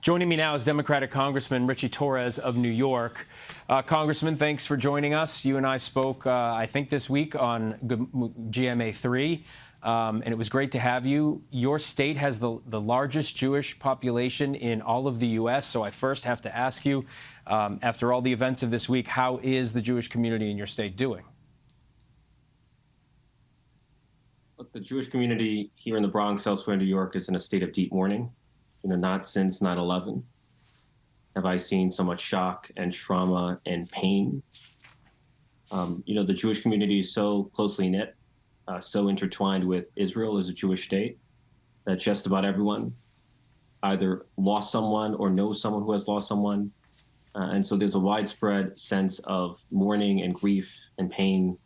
Joining me now is Democratic Congressman Richie Torres of New York. Congressman, thanks for joining us. You and I spoke, I think, this week on GMA3, and it was great to have you. Your state has the largest Jewish population in all of the U.S., so I first have to ask you, after all the events of this week, how is the Jewish community in your state doing? Look, the Jewish community here in the Bronx, elsewhere in New York, is in a state of deep mourning. Not since 9/11 have I seen so much shock and trauma and pain. The Jewish community is so closely knit, so intertwined with Israel as a Jewish state, that just about everyone either lost someone or knows someone who has lost someone. And so there's a widespread sense of mourning and grief and pain.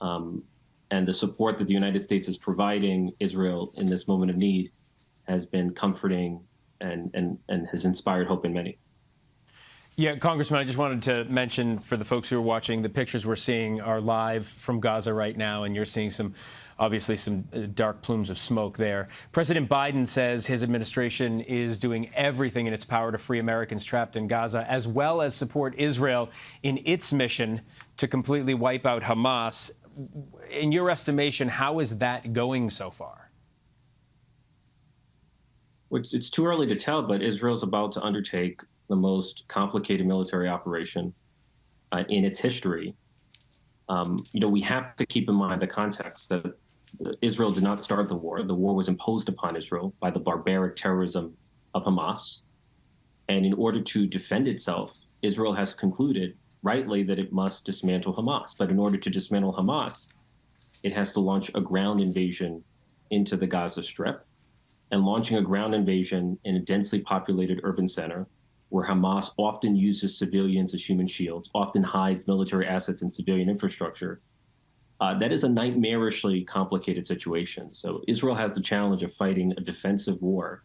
And the support that the United States is providing Israel in this moment of need has been comforting and has inspired hope in many. Yeah, Congressman, I just wanted to mention for the folks who are watching, the pictures we're seeing are live from Gaza right now, and you're seeing obviously some dark plumes of smoke there. President Biden says his administration is doing everything in its power to free Americans trapped in Gaza, as well as support Israel in its mission to completely wipe out Hamas. In your estimation, how is that going so far? It's too early to tell, but Israel's about to undertake the most complicated military operation in its history. We have to keep in mind the context that Israel did not start the war. The war was imposed upon Israel by the barbaric terrorism of Hamas. And in order to defend itself, Israel has concluded rightly that it must dismantle Hamas. But in order to dismantle Hamas, it has to launch a ground invasion into the Gaza Strip. And launching a ground invasion in a densely populated urban center where Hamas often uses civilians as human shields, often hides military assets and civilian infrastructure, that is a nightmarishly complicated situation. So Israel has the challenge of fighting a defensive war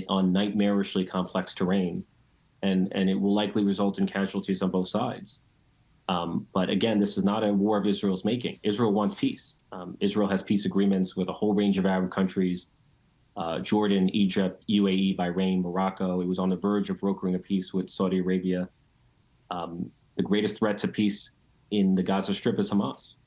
on nightmarishly complex terrain, and it will likely result in casualties on both sides. But again, this is not a war of Israel's making. Israel wants peace. Israel has peace agreements with a whole range of Arab countries, Jordan, Egypt, UAE, Bahrain, Morocco. It was on the verge of brokering a peace with Saudi Arabia. The greatest threat to peace in the Gaza Strip is Hamas.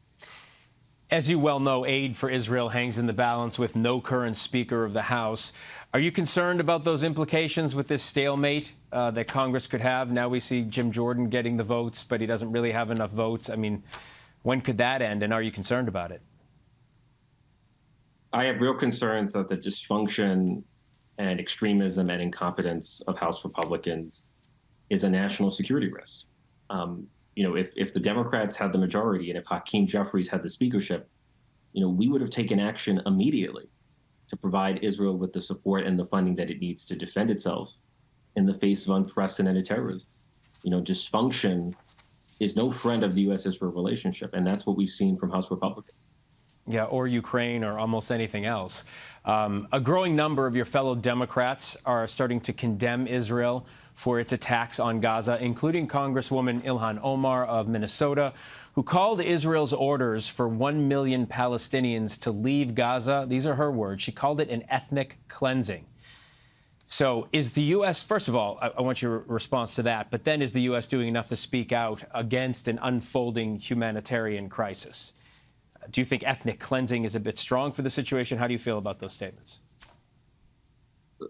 As you well know, aid for Israel hangs in the balance with no current Speaker of the House. Are you concerned about those implications with this stalemate that Congress could have? Now we see Jim Jordan getting the votes, but he doesn't really have enough votes. I mean, when could that end, and are you concerned about it? I have real concerns that the dysfunction and extremism and incompetence of House Republicans is a national security risk. If the Democrats had the majority and if Hakeem Jeffries had the speakership, we would have taken action immediately to provide Israel with the support and the funding that it needs to defend itself in the face of unprecedented terrorism. Dysfunction is no friend of the U.S.-Israel relationship, and that's what we've seen from House Republicans. Yeah, or Ukraine or almost anything else. A growing number of your fellow Democrats are starting to condemn Israel for its attacks on Gaza, including Congresswoman Ilhan Omar of Minnesota, who called Israel's orders for 1 million Palestinians to leave Gaza, these are her words, she called it an ethnic cleansing. So is the U.S., first of all, I want your response to that, but then is the U.S. doing enough to speak out against an unfolding humanitarian crisis? Do you think ethnic cleansing is a bit strong for the situation? How do you feel about those statements?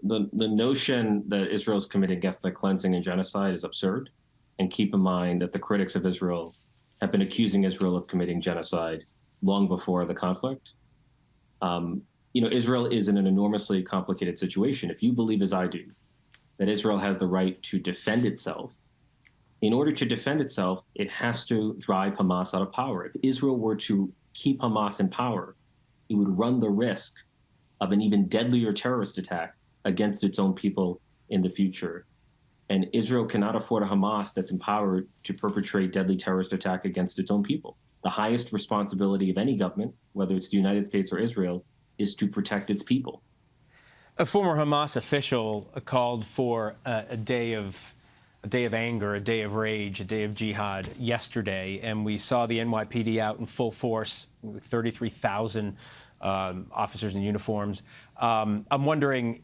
The notion that Israel is committing ethnic cleansing and genocide is absurd. And keep in mind that the critics of Israel have been accusing Israel of committing genocide long before the conflict. Israel is in an enormously complicated situation. If you believe, as I do, that Israel has the right to defend itself, in order to defend itself, it has to drive Hamas out of power. If Israel were to keep Hamas in power, it would run the risk of an even deadlier terrorist attack against its own people in the future. And Israel cannot afford a Hamas that's empowered to perpetrate deadly terrorist attack against its own people. The highest responsibility of any government, whether it's the United States or Israel, is to protect its people. A former Hamas official called for a day of anger, a day of rage, a day of jihad yesterday, and we saw the NYPD out in full force, 33,000 officers in uniforms. I'm wondering,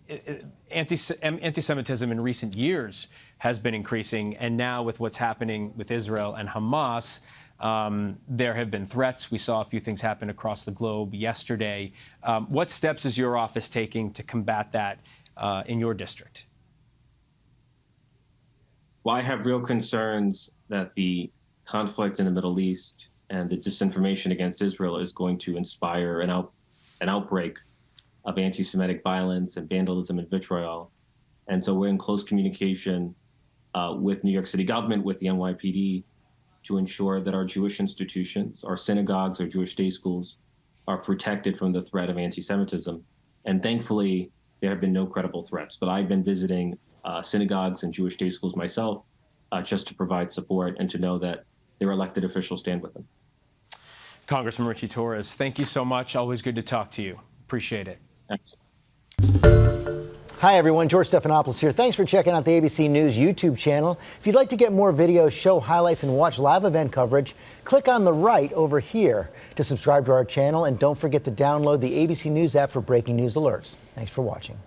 anti-Semitism in recent years has been increasing, and now with what's happening with Israel and Hamas, there have been threats. We saw a few things happen across the globe yesterday. What steps is your office taking to combat that in your district? Well, I have real concerns that the conflict in the Middle East and the disinformation against Israel is going to inspire an outbreak of anti-Semitic violence and vandalism and vitriol. And so we're in close communication with New York City government, with the NYPD, to ensure that our Jewish institutions, our synagogues, our Jewish day schools, are protected from the threat of anti-Semitism. And thankfully, there have been no credible threats. But I've been visiting synagogues and Jewish day schools myself just to provide support and to know that their elected officials stand with them. Congressman Richie Torres, thank you so much. Always good to talk to you. Appreciate it. Thanks. Hi, everyone. George Stephanopoulos here. Thanks for checking out the ABC News YouTube channel. If you'd like to get more videos, show highlights, and watch live event coverage, click on the right over here to subscribe to our channel. And don't forget to download the ABC News app for breaking news alerts. Thanks for watching.